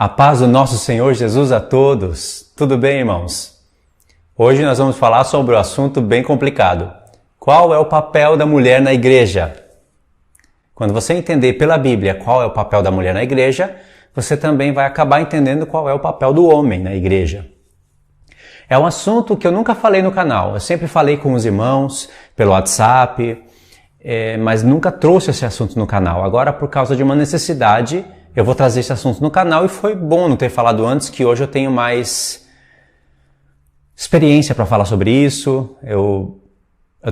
A paz do nosso Senhor Jesus a todos. Tudo bem, irmãos? Hoje nós vamos falar sobre um assunto bem complicado. Qual é o papel da mulher na igreja? Quando você entender pela Bíblia qual é o papel da mulher na igreja, você também vai acabar entendendo qual é o papel do homem na igreja. É um assunto que eu nunca falei no canal. Eu sempre falei com os irmãos pelo WhatsApp, mas nunca trouxe esse assunto no canal. Agora, por causa de uma necessidade, eu vou trazer esse assunto no canal e foi bom não ter falado antes, que hoje eu tenho mais experiência para falar sobre isso, eu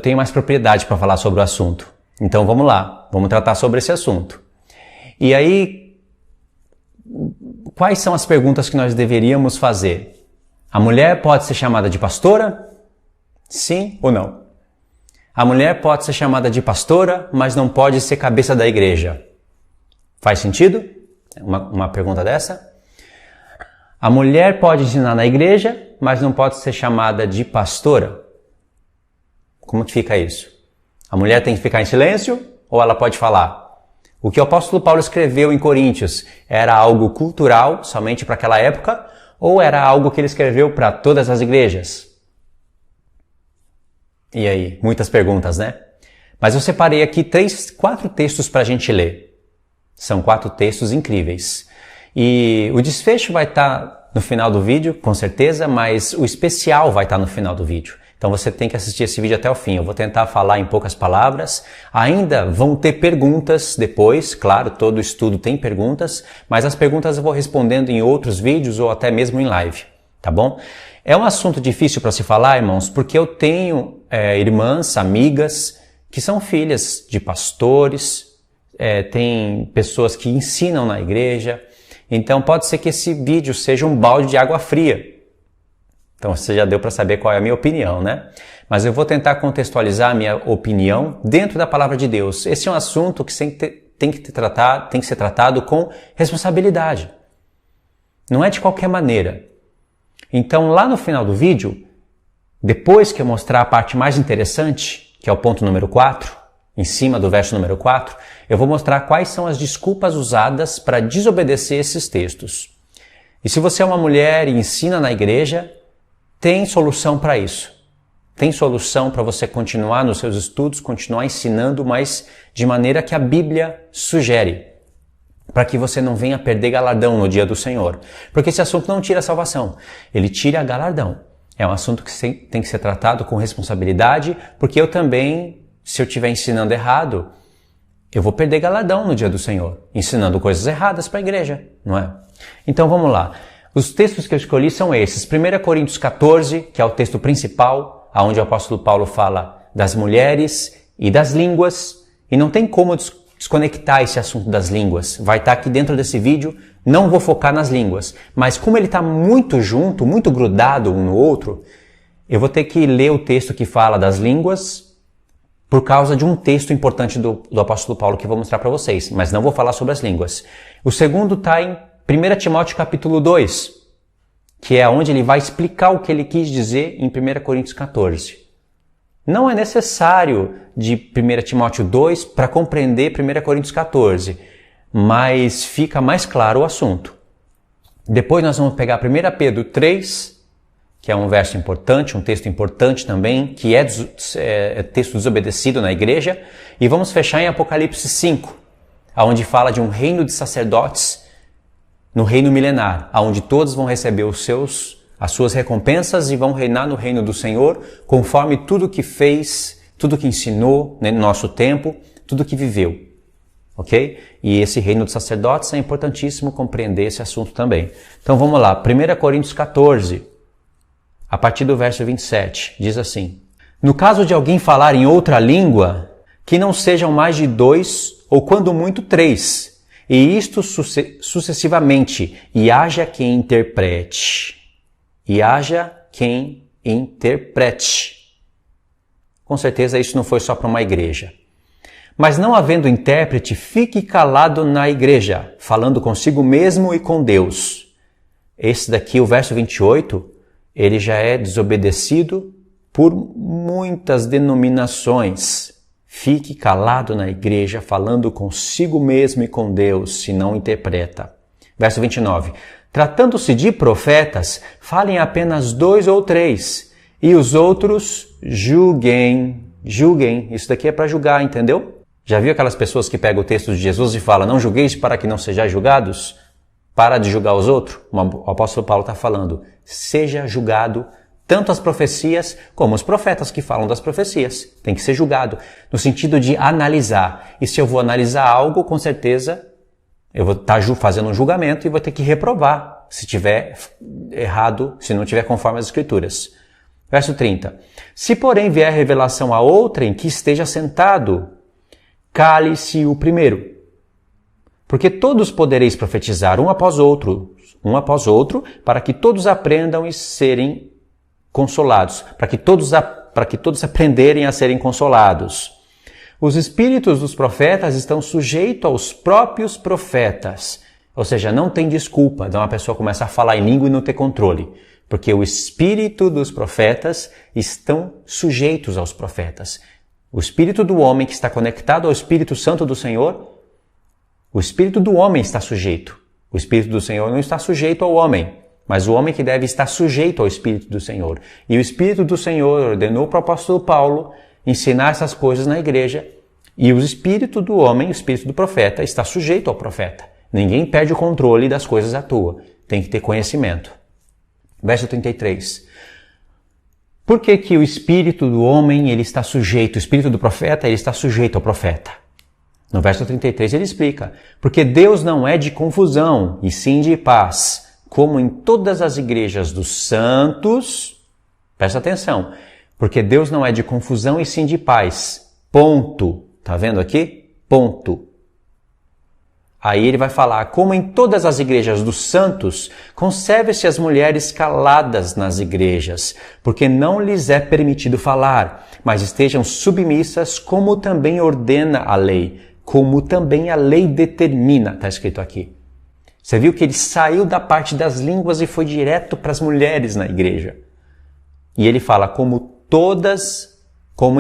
tenho mais propriedade para falar sobre o assunto. Então vamos lá, vamos tratar sobre esse assunto. E aí, quais são as perguntas que nós deveríamos fazer? A mulher pode ser chamada de pastora? Sim ou não? A mulher pode ser chamada de pastora, mas não pode ser cabeça da igreja. Faz sentido? Uma pergunta dessa. A mulher pode ensinar na igreja, mas não pode ser chamada de pastora? Como que fica isso? A mulher tem que ficar em silêncio ou ela pode falar? O que o apóstolo Paulo escreveu em Coríntios era algo cultural, somente para aquela época, ou era algo que ele escreveu para todas as igrejas? E aí? Muitas perguntas, né? Mas eu separei aqui 4 textos para a gente ler. São 4 textos incríveis. E o desfecho vai estar no final do vídeo, com certeza, mas o especial vai estar no final do vídeo. Então você tem que assistir esse vídeo até o fim. Eu vou tentar falar em poucas palavras. Ainda vão ter perguntas depois, claro, todo estudo tem perguntas, mas as perguntas eu vou respondendo em outros vídeos ou até mesmo em live, tá bom? É um assunto difícil para se falar, irmãos, porque eu tenho irmãs, amigas, que são filhas de pastores, tem pessoas que ensinam na igreja, então pode ser que esse vídeo seja um balde de água fria. Então você já deu para saber qual é a minha opinião, né? Mas eu vou tentar contextualizar a minha opinião dentro da palavra de Deus. Esse é um assunto que tem que ser tratado com responsabilidade. Não é de qualquer maneira. Então lá no final do vídeo, depois que eu mostrar a parte mais interessante, que é o ponto número 4, em cima do verso número 4, eu vou mostrar quais são as desculpas usadas para desobedecer esses textos. E se você é uma mulher e ensina na igreja, tem solução para isso. Tem solução para você continuar nos seus estudos, continuar ensinando, mas de maneira que a Bíblia sugere, para que você não venha perder galardão no dia do Senhor. Porque esse assunto não tira a salvação, ele tira galardão. É um assunto que tem que ser tratado com responsabilidade, porque eu também, se eu estiver ensinando errado, eu vou perder galardão no dia do Senhor, ensinando coisas erradas para a igreja, não é? Então vamos lá. Os textos que eu escolhi são esses. 1 Coríntios 14, que é o texto principal, onde o apóstolo Paulo fala das mulheres e das línguas, e não tem como desconectar esse assunto das línguas. Vai estar aqui dentro desse vídeo, não vou focar nas línguas, mas como ele está muito junto, muito grudado um no outro, eu vou ter que ler o texto que fala das línguas, por causa de um texto importante do apóstolo Paulo que eu vou mostrar para vocês, mas não vou falar sobre as línguas. O segundo está em 1 Timóteo capítulo 2, que é onde ele vai explicar o que ele quis dizer em 1 Coríntios 14. Não é necessário de 1 Timóteo 2 para compreender 1 Coríntios 14, mas fica mais claro o assunto. Depois nós vamos pegar 1 Pedro 3, que é um verso importante, um texto importante também, que é texto desobedecido na igreja, e vamos fechar em Apocalipse 5, onde fala de um reino de sacerdotes no reino milenar, onde todos vão receber as suas recompensas e vão reinar no reino do Senhor, conforme tudo que fez, tudo que ensinou no nosso tempo, tudo que viveu. Ok? E esse reino dos sacerdotes é importantíssimo compreender esse assunto também. Então vamos lá, 1 Coríntios 14, a partir do verso 27, diz assim: No caso de alguém falar em outra língua, que não sejam mais de 2 ou quando muito 3, e isto sucessivamente, e haja quem interprete. E haja quem interprete. Com certeza isso não foi só para uma igreja. Mas não havendo intérprete, fique calado na igreja, falando consigo mesmo e com Deus. Esse daqui, o verso 28, ele já é desobedecido por muitas denominações. Fique calado na igreja, falando consigo mesmo e com Deus, se não interpreta. Verso 29. Tratando-se de profetas, falem apenas 2 ou 3, e os outros julguem. Julguem. Isso daqui é para julgar, entendeu? Já viu aquelas pessoas que pegam o texto de Jesus e falam, não julgueis para que não sejais julgados? Para de julgar os outros. O apóstolo Paulo está falando, seja julgado tanto as profecias como os profetas que falam das profecias. Tem que ser julgado, no sentido de analisar. E se eu vou analisar algo, com certeza eu vou estar fazendo um julgamento e vou ter que reprovar se tiver errado, se não tiver conforme as Escrituras. Verso 30. Se porém vier revelação a outrem que esteja sentado, cale-se o primeiro. Porque todos podereis profetizar um após outro, para que todos aprendam e serem consolados, para que todos aprenderem a serem consolados. Os espíritos dos profetas estão sujeitos aos próprios profetas. Ou seja, não tem desculpa de uma pessoa começar a falar em língua e não ter controle. Porque o espírito dos profetas estão sujeitos aos profetas. O espírito do homem que está conectado ao Espírito Santo do Senhor, o espírito do homem está sujeito. O Espírito do Senhor não está sujeito ao homem, mas o homem que deve estar sujeito ao Espírito do Senhor. E o Espírito do Senhor ordenou para o apóstolo Paulo ensinar essas coisas na igreja, e o espírito do homem, o espírito do profeta, está sujeito ao profeta. Ninguém perde o controle das coisas à toa. Tem que ter conhecimento. Verso 33. Por que que o espírito do homem ele está sujeito, o espírito do profeta ele está sujeito ao profeta? No verso 33 ele explica, porque Deus não é de confusão, e sim de paz, como em todas as igrejas dos santos. Presta atenção, porque Deus não é de confusão e sim de paz. Ponto. Tá vendo aqui? Ponto. Aí ele vai falar, como em todas as igrejas dos santos, conserve-se as mulheres caladas nas igrejas, porque não lhes é permitido falar, mas estejam submissas, como também ordena a lei, como também a lei determina, está escrito aqui. Você viu que ele saiu da parte das línguas e foi direto para as mulheres na igreja. E ele fala, como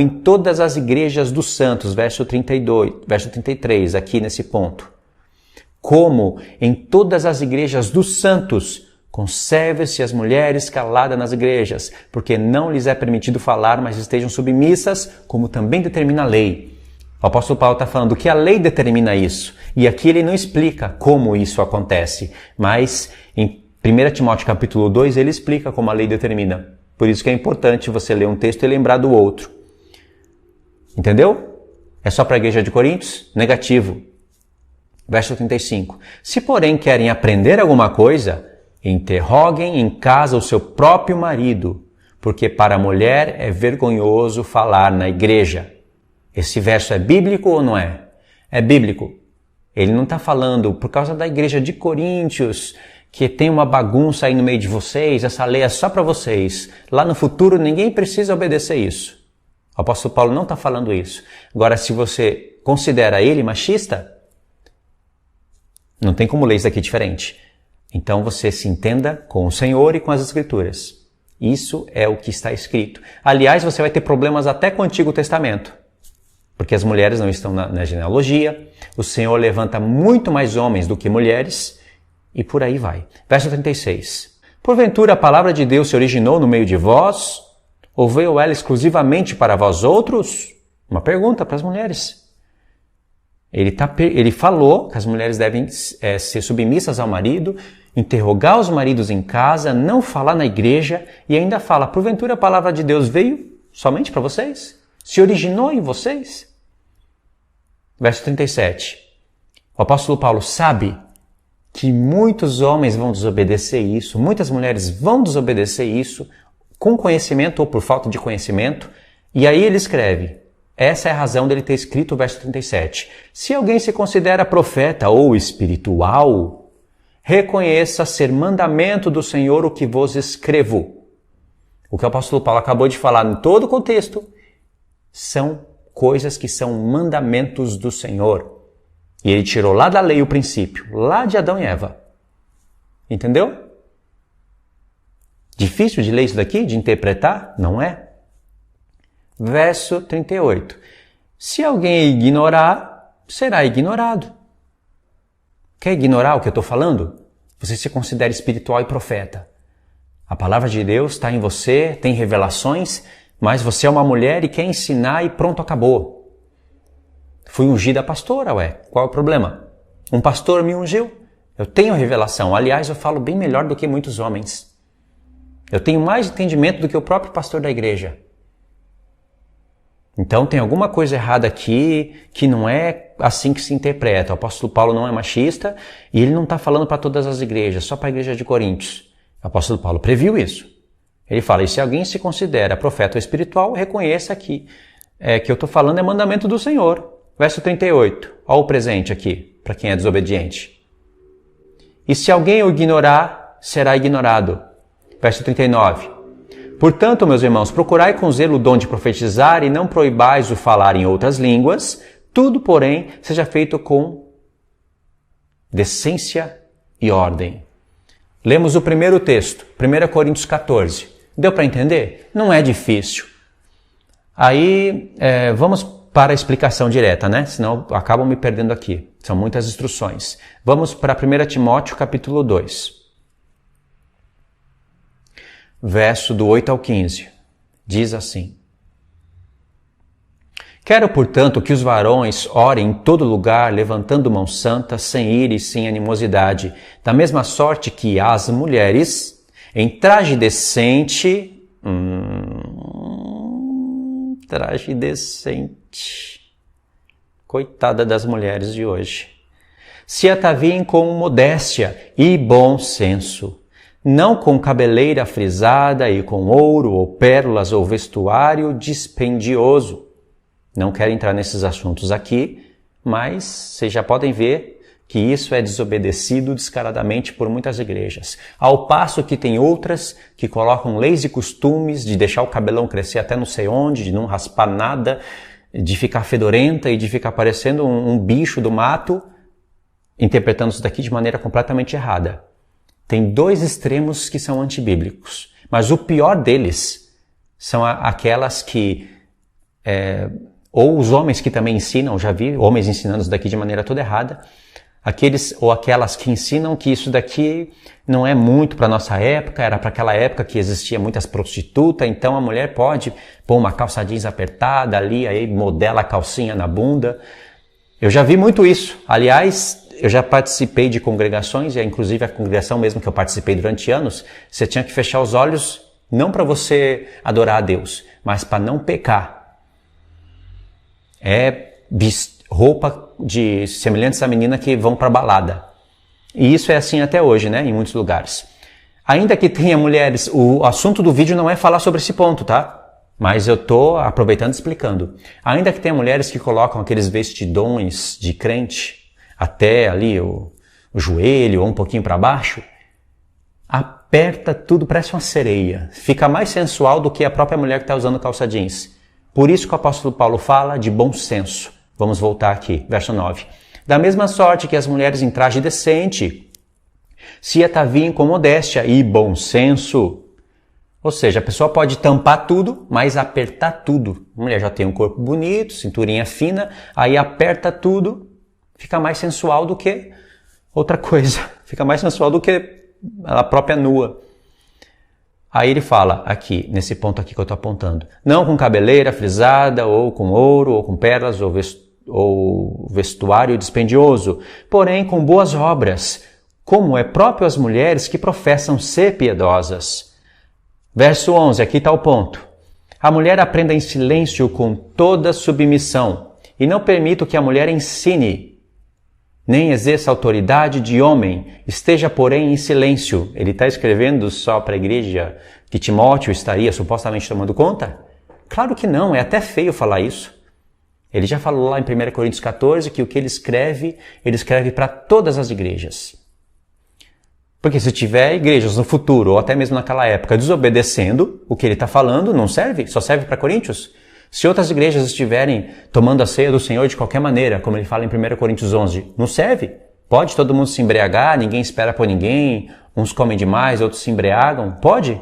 em todas as igrejas dos santos, verso 33, aqui nesse ponto. Como em todas as igrejas dos santos, conserve-se as mulheres caladas nas igrejas, porque não lhes é permitido falar, mas estejam submissas, como também determina a lei. O apóstolo Paulo está falando que a lei determina isso, e aqui ele não explica como isso acontece, mas em 1 Timóteo capítulo 2 ele explica como a lei determina. Por isso que é importante você ler um texto e lembrar do outro. Entendeu? É só para a igreja de Coríntios? Negativo. Verso 35. Se, porém, querem aprender alguma coisa, interroguem em casa o seu próprio marido, porque para a mulher é vergonhoso falar na igreja. Esse verso é bíblico ou não é? É bíblico. Ele não está falando por causa da igreja de Coríntios, que tem uma bagunça aí no meio de vocês, essa lei é só para vocês. Lá no futuro ninguém precisa obedecer isso. O apóstolo Paulo não está falando isso. Agora, se você considera ele machista, não tem como ler isso aqui diferente. Então você se entenda com o Senhor e com as Escrituras. Isso é o que está escrito. Aliás, você vai ter problemas até com o Antigo Testamento, porque as mulheres não estão na genealogia, o Senhor levanta muito mais homens do que mulheres, e por aí vai. Verso 36. Porventura a palavra de Deus se originou no meio de vós, ou veio ela exclusivamente para vós outros? Uma pergunta para as mulheres. Ele falou que as mulheres devem ser submissas ao marido, interrogar os maridos em casa, não falar na igreja, e ainda fala, porventura a palavra de Deus veio somente para vocês? Se originou em vocês? Verso 37. O apóstolo Paulo sabe que muitos homens vão desobedecer isso, muitas mulheres vão desobedecer isso, com conhecimento ou por falta de conhecimento, e aí ele escreve, essa é a razão dele ter escrito o verso 37. Se alguém se considera profeta ou espiritual, reconheça ser mandamento do Senhor o que vos escrevo. O que o apóstolo Paulo acabou de falar em todo o contexto são coisas que são mandamentos do Senhor. E ele tirou lá da lei o princípio, lá de Adão e Eva. Entendeu? Difícil de ler isso daqui, de interpretar? Não é. Verso 38. Se alguém ignorar, será ignorado. Quer ignorar o que eu estou falando? você se considera espiritual e profeta. A palavra de Deus está em você, tem revelações, mas você é uma mulher e quer ensinar e pronto, acabou. Fui ungida pastora, qual é o problema? Um pastor me ungiu, eu tenho revelação. Aliás, eu falo bem melhor do que muitos homens. Eu tenho mais entendimento do que o próprio pastor da igreja. Então tem alguma coisa errada aqui que não é assim que se interpreta. O apóstolo Paulo não é machista e ele não está falando para todas as igrejas, só para a igreja de Coríntios. O apóstolo Paulo previu isso. Ele fala, e se alguém se considera profeta ou espiritual, reconheça que eu estou falando é mandamento do Senhor. Verso 38, olha o presente aqui, para quem é desobediente. E se alguém o ignorar, será ignorado. Verso 39. Portanto, meus irmãos, procurai com zelo o dom de profetizar e não proibais o falar em outras línguas, tudo, porém, seja feito com decência e ordem. Lemos o primeiro texto, 1 Coríntios 14. Deu para entender? Não é difícil. Aí, vamos para a explicação direta, né? Senão acabam me perdendo aqui. São muitas instruções. Vamos para 1 Timóteo capítulo 2. Verso do 8 ao 15, diz assim: Quero, portanto, que os varões orem em todo lugar, levantando mãos santas, sem ira e sem animosidade, da mesma sorte que as mulheres, em traje decente, traje decente, coitada das mulheres de hoje, se ataviem com modéstia e bom senso, não com cabeleira frisada e com ouro ou pérolas ou vestuário dispendioso. Não quero entrar nesses assuntos aqui, mas vocês já podem ver que isso é desobedecido descaradamente por muitas igrejas. Ao passo que tem outras que colocam leis e costumes de deixar o cabelão crescer até não sei onde, de não raspar nada, de ficar fedorenta e de ficar parecendo um bicho do mato, interpretando isso daqui de maneira completamente errada. Tem dois extremos que são antibíblicos, mas o pior deles são aquelas que, ou os homens que também ensinam, já vi homens ensinando isso daqui de maneira toda errada, aqueles ou aquelas que ensinam que isso daqui não é muito para a nossa época, era para aquela época que existia muitas prostitutas, então a mulher pode pôr uma calça jeans apertada ali, aí modela a calcinha na bunda. Eu já vi muito isso. Aliás, eu já participei de congregações, e inclusive a congregação mesmo que eu participei durante anos, você tinha que fechar os olhos não para você adorar a Deus, mas para não pecar. Roupa de semelhantes à menina que vão para balada. E isso é assim até hoje, né? Em muitos lugares. Ainda que tenha mulheres, o assunto do vídeo não é falar sobre esse ponto, tá? Mas eu estou aproveitando e explicando. Ainda que tenha mulheres que colocam aqueles vestidões de crente até ali o joelho ou um pouquinho para baixo, aperta tudo, parece uma sereia. Fica mais sensual do que a própria mulher que está usando calça jeans. Por isso que o apóstolo Paulo fala de bom senso. Vamos voltar aqui, verso 9. Da mesma sorte que as mulheres em traje decente se ataviem com modéstia e bom senso. Ou seja, a pessoa pode tampar tudo, mas apertar tudo. A mulher já tem um corpo bonito, cinturinha fina, aí aperta tudo, fica mais sensual do que outra coisa. Fica mais sensual do que a própria nua. Aí ele fala aqui, nesse ponto aqui que eu estou apontando, não com cabeleira frisada, ou com ouro, ou com pérolas, ou vestuário dispendioso, porém com boas obras, como é próprio às mulheres que professam ser piedosas. Verso 11, aqui está o ponto. A mulher aprenda em silêncio com toda submissão, e não permita que a mulher ensine, nem exerça autoridade de homem, esteja, porém, em silêncio. Ele está escrevendo só para a igreja que Timóteo estaria supostamente tomando conta? Claro que não, é até feio falar isso. Ele já falou lá em 1 Coríntios 14 que o que ele escreve para todas as igrejas. Porque se tiver igrejas no futuro, ou até mesmo naquela época, desobedecendo o que ele está falando, não serve, só serve para Coríntios. Se outras igrejas estiverem tomando a ceia do Senhor de qualquer maneira, como ele fala em 1 Coríntios 11, não serve. Pode todo mundo se embriagar, ninguém espera por ninguém, uns comem demais, outros se embriagam, pode?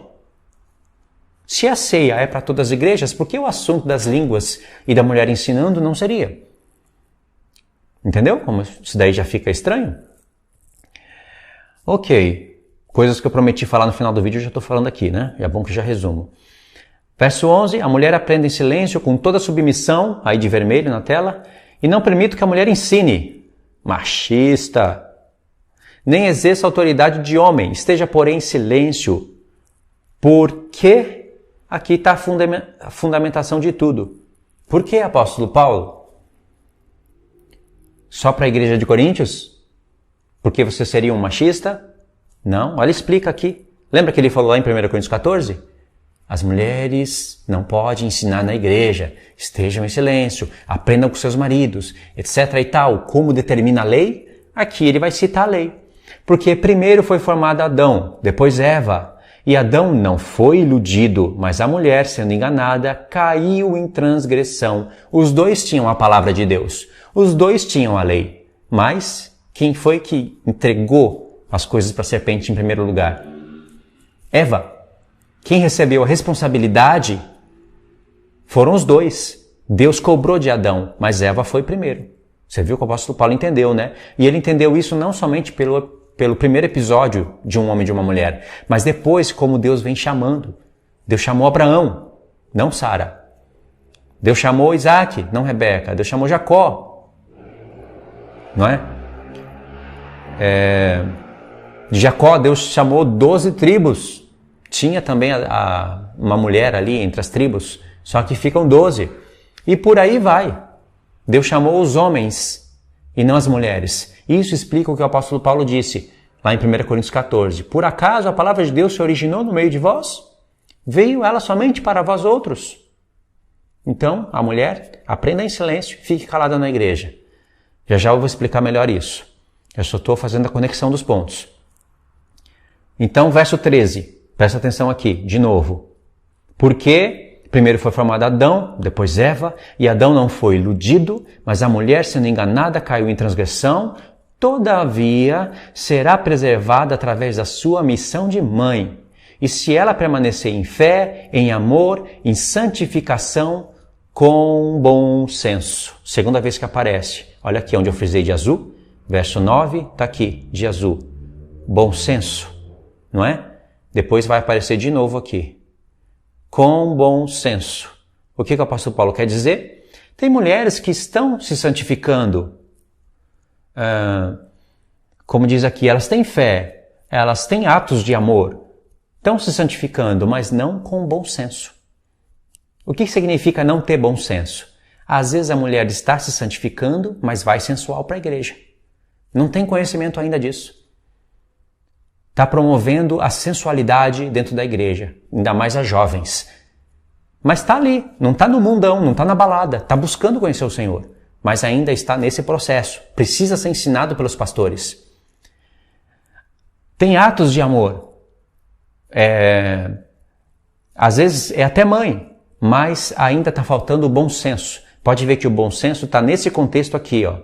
Se a ceia é para todas as igrejas, por que o assunto das línguas e da mulher ensinando não seria? Entendeu? Como isso daí já fica estranho? Ok, coisas que eu prometi falar no final do vídeo eu já estou falando aqui, né? É bom que eu já resumo. Verso 11, a mulher aprende em silêncio, com toda submissão, aí de vermelho na tela, e não permito que a mulher ensine. Machista. Nem exerça autoridade de homem, esteja porém em silêncio, porque aqui está a fundamentação de tudo. Por que, apóstolo Paulo? Só para a igreja de Coríntios? Porque você seria um machista? Não, olha, explica aqui. Lembra que ele falou lá em 1 Coríntios 14? As mulheres não podem ensinar na igreja, estejam em silêncio, aprendam com seus maridos, etc. e tal. Como determina a lei? Aqui ele vai citar a lei. Porque primeiro foi formado Adão, depois Eva. E Adão não foi iludido, mas a mulher, sendo enganada, caiu em transgressão. Os dois tinham a palavra de Deus. Os dois tinham a lei. Mas quem foi que entregou as coisas para a serpente em primeiro lugar? Eva. Quem recebeu a responsabilidade foram os dois. Deus cobrou de Adão, mas Eva foi primeiro. Você viu que o apóstolo Paulo entendeu, né? E ele entendeu isso não somente pelo primeiro episódio de um homem e de uma mulher, mas depois como Deus vem chamando. Deus chamou Abraão, não Sara. Deus chamou Isaac, não Rebeca. Deus chamou Jacó, não é? De Jacó, Deus chamou 12 tribos. Tinha também uma mulher ali entre as tribos, só que ficam 12. E por aí vai. Deus chamou os homens e não as mulheres. Isso explica o que o apóstolo Paulo disse lá em 1 Coríntios 14. Por acaso a palavra de Deus se originou no meio de vós? Veio ela somente para vós outros? Então, a mulher, aprenda em silêncio, fique calada na igreja. Já eu vou explicar melhor isso. Eu só estou fazendo a conexão dos pontos. Então, verso 13. Presta atenção aqui, de novo. Porque primeiro foi formado Adão, depois Eva, e Adão não foi iludido, mas a mulher, sendo enganada, caiu em transgressão. Todavia, será preservada através da sua missão de mãe. E se ela permanecer em fé, em amor, em santificação, com bom senso. Segunda vez que aparece. Olha aqui onde eu frisei de azul. Verso 9, está aqui, de azul. Bom senso, não é? Depois vai aparecer de novo aqui. Com bom senso. O que o apóstolo Paulo quer dizer? Tem mulheres que estão se santificando. Como diz aqui, elas têm fé, elas têm atos de amor. Estão se santificando, mas não com bom senso. O que significa não ter bom senso? Às vezes a mulher está se santificando, mas vai sensual para a igreja. Não tem conhecimento ainda disso. Está promovendo a sensualidade dentro da igreja, ainda mais as jovens. Mas está ali, não está no mundão, não está na balada, está buscando conhecer o Senhor, mas ainda está nesse processo, precisa ser ensinado pelos pastores. Tem atos de amor, às vezes é até mãe, mas ainda está faltando o bom senso. Pode ver que o bom senso está nesse contexto aqui, ó.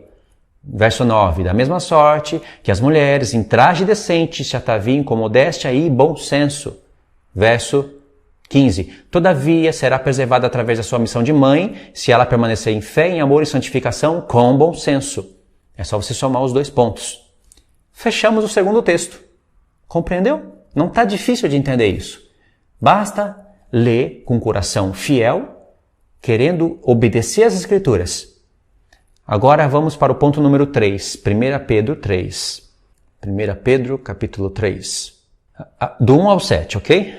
Verso 9, da mesma sorte que as mulheres em traje decente se ataviem com modéstia e bom senso. Verso 15, todavia será preservada através da sua missão de mãe, se ela permanecer em fé, em amor e santificação com bom senso. É só você somar os dois pontos. Fechamos o segundo texto. Compreendeu? Não está difícil de entender isso. Basta ler com coração fiel, querendo obedecer às Escrituras. Agora vamos para o ponto número 3, 1 Pedro 3. 1 Pedro, capítulo 3. Do 1 ao 7, ok?